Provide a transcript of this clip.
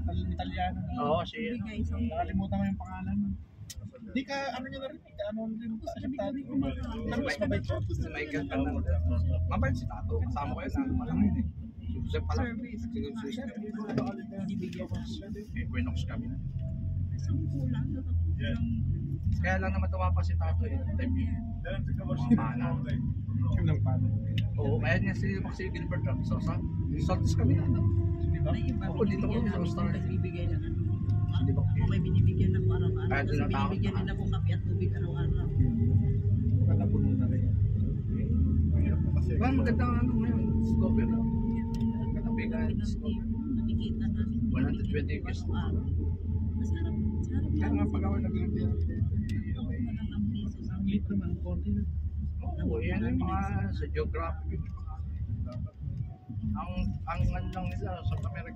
Italiano. Oo, si Nakalimutan mo yung pangalan. Di ka, ano nyo na rin, ano rin po sa Sintado. Ano mas mabait siya? Si Michael Fernandez. Mabait si Tato. Kasama ko yun na malaki yun eh. Si Joseph pala. Si Joseph. Equinox kami. Kaya lang naman tumapa si Tato eh. Time yun. Mga mana. Yung lang pala. Oo, kaya niya si Maxi Gilbert lang. So, sa Saltis kami na. Ako dito ko sa Australia. Bibigay na ano. Di ba? Ako may binibigyan ng parang ano. Kaya Kasi tinatakot binibigyan na. nila akong kape at tubig araw-araw. Patapuno na rin. Well, maganda ang ano ngayon. Discover. Katabigan. Nakikita na. 120 years. Araw-araw. Masarap. Masarap. Kaya nga pag-awal na ganun. Ang lit naman, konti na. Oo, yan yung mga sa geography. Ang ano lang nila, South America.